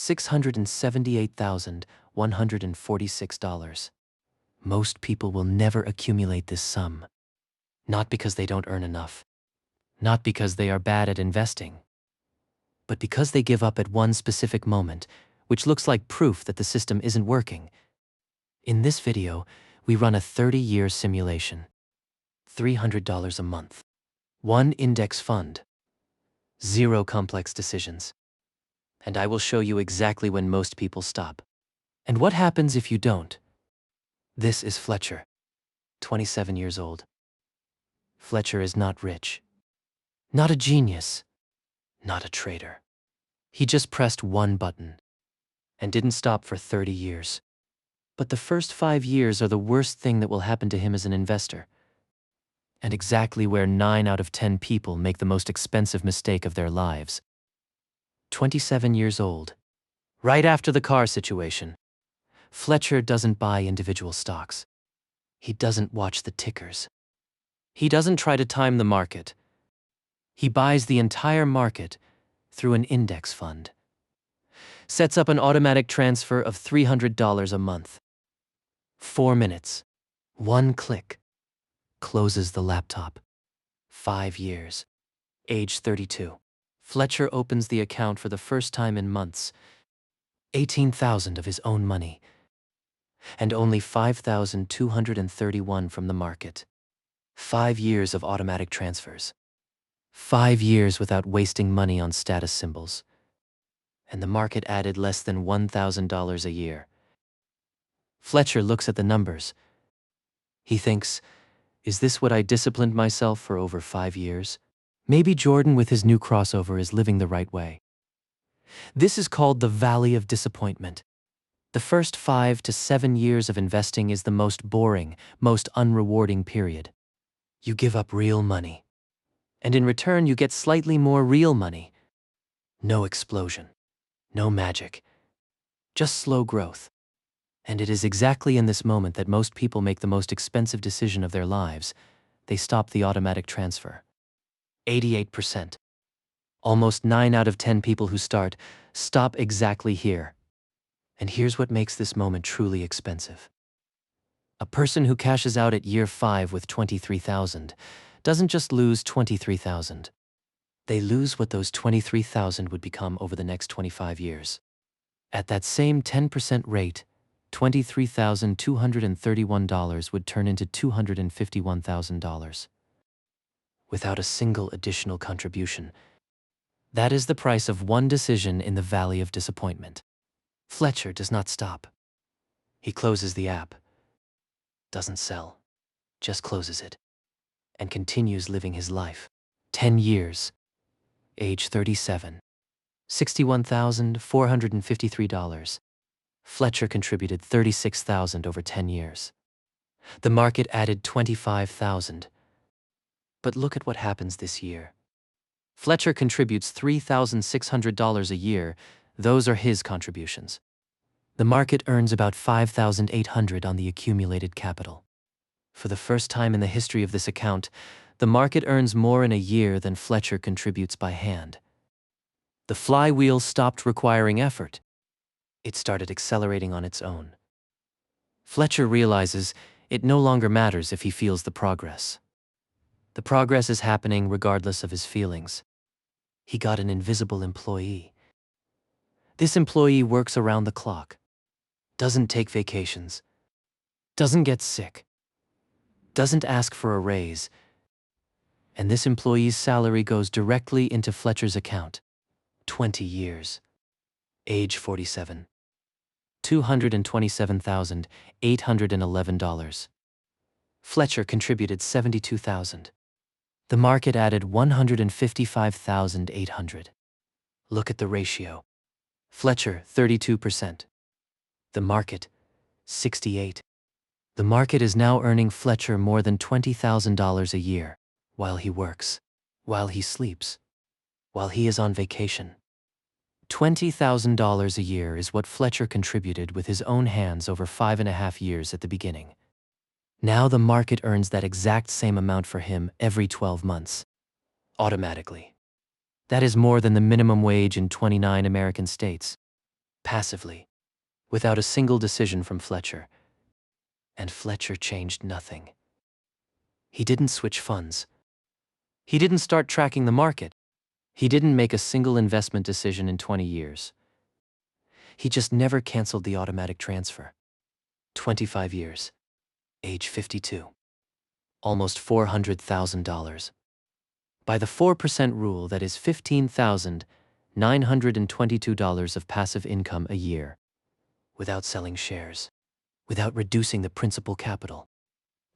$678,146. Most people will never accumulate this sum. Not because they don't earn enough, not because they are bad at investing, but because they give up at one specific moment, which looks like proof that the system isn't working. In this video, we run a 30-year simulation. $300 a month. One index fund. 0 complex decisions. And I will show you exactly when most people stop. And what happens if you don't? This is Fletcher, 27 years old. Fletcher is not rich, not a genius, not a trader. He just pressed one button and didn't stop for 30 years. But the first 5 years are the worst thing that will happen to him as an investor, and exactly where 9 out of 10 people make the most expensive mistake of their lives. 27 years old, right after the car situation, Fletcher doesn't buy individual stocks. He doesn't watch the tickers. He doesn't try to time the market. He buys the entire market through an index fund. Sets up an automatic transfer of $300 a month. 4 minutes. 1 click. Closes the laptop. 5 years. Age 32. Fletcher opens the account for the first time in months. $18,000 of his own money. And only $5,231 from the market. 5 years of automatic transfers. 5 years without wasting money on status symbols. And the market added less than $1,000 a year. Fletcher looks at the numbers. He thinks, is this what I disciplined myself for over 5 years? Maybe Jordan with his new crossover is living the right way. This is called the Valley of Disappointment. The first 5 to 7 years of investing is the most boring, most unrewarding period. You give up real money. And in return, you get slightly more real money. No explosion. No magic. Just slow growth. And it is exactly in this moment that most people make the most expensive decision of their lives. They stop the automatic transfer. 88%. Almost 9 out of 10 people who stop exactly here. And here's what makes this moment truly expensive. A person who cashes out at year 5 with $23,000 doesn't just lose $23,000. They lose what those $23,000 would become over the next 25 years. At that same 10% rate, $23,231 would turn into $251,000. Without a single additional contribution. That is the price of one decision in the Valley of Disappointment. Fletcher does not stop. He closes the app. Doesn't sell. Just closes it. And continues living his life. 10 years. Age 37. $61,453. Fletcher contributed $36,000 over 10 years. The market added $25,000. But look at what happens this year. Fletcher contributes $3,600 a year. Those are his contributions. The market earns about $5,800 on the accumulated capital. For the first time in the history of this account, the market earns more in a year than Fletcher contributes by hand. The flywheel stopped requiring effort. It started accelerating on its own. Fletcher realizes it no longer matters if he feels the progress. The progress is happening regardless of his feelings. He got an invisible employee. This employee works around the clock, doesn't take vacations, doesn't get sick, doesn't ask for a raise, and this employee's salary goes directly into Fletcher's account. 20 years. Age 47. $227,811. Fletcher contributed $72,000. The market added $155,800. Look at the ratio. Fletcher, 32%. The market, 68%. The market is now earning Fletcher more than $20,000 a year, while he works, while he sleeps, while he is on vacation. $20,000 a year is what Fletcher contributed with his own hands over 5.5 years at the beginning. Now the market earns that exact same amount for him every 12 months, automatically. That is more than the minimum wage in 29 American states. passively, without a single decision from Fletcher. And Fletcher changed nothing. He didn't switch funds. He didn't start tracking the market. He didn't make a single investment decision in 20 years. He just never canceled the automatic transfer. 25 years. Age 52. Almost $400,000. By the 4% rule, that is $15,922 of passive income a year, without selling shares, without reducing the principal capital.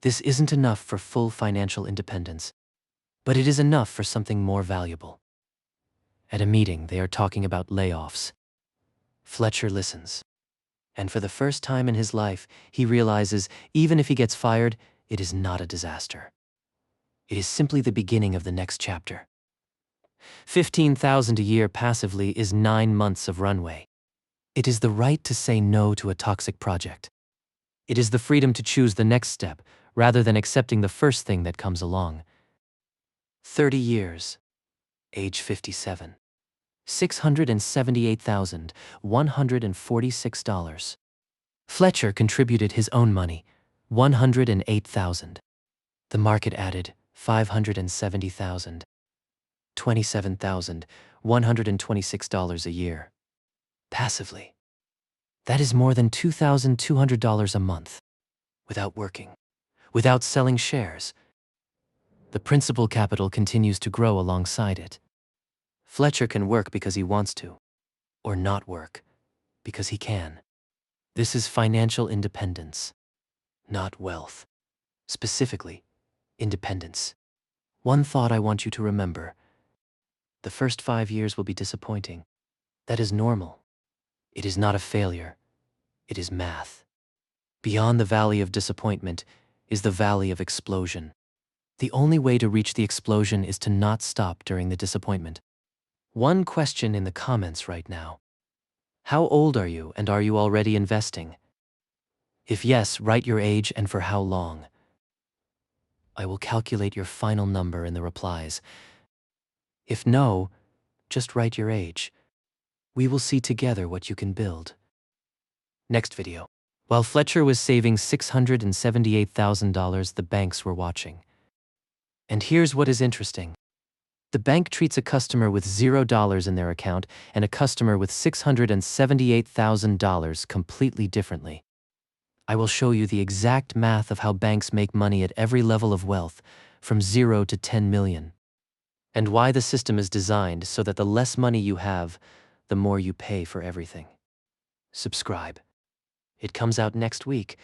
This isn't enough for full financial independence, but it is enough for something more valuable. At a meeting, they are talking about layoffs. Fletcher listens, and for the first time in his life, he realizes even if he gets fired, it is not a disaster. It is simply the beginning of the next chapter. $15,000 a year passively is 9 months of runway. It is the right to say no to a toxic project. It is the freedom to choose the next step rather than accepting the first thing that comes along. 30 years. Age 57. $678,146. Fletcher contributed his own money, $108,000. The market added $570,000. $27,126 a year. Passively. That is more than $2,200 a month. Without working. Without selling shares. The principal capital continues to grow alongside it. Fletcher can work because he wants to, or not work because he can. This is financial independence, not wealth. Specifically, independence. One thought I want you to remember. The first 5 years will be disappointing. That is normal. It is not a failure. It is math. Beyond the valley of disappointment is the valley of explosion. The only way to reach the explosion is to not stop during the disappointment. One question in the comments right now. How old are you, and are you already investing? If yes, write your age and for how long. I will calculate your final number in the replies. If no, just write your age. We will see together what you can build. Next video. While Fletcher was saving $678,000, the banks were watching. And here's what is interesting. The bank treats a customer with $0 in their account and a customer with $678,000 completely differently. I will show you the exact math of how banks make money at every level of wealth, from 0 to 10 million. And why the system is designed so that the less money you have, the more you pay for everything. Subscribe. It comes out next week.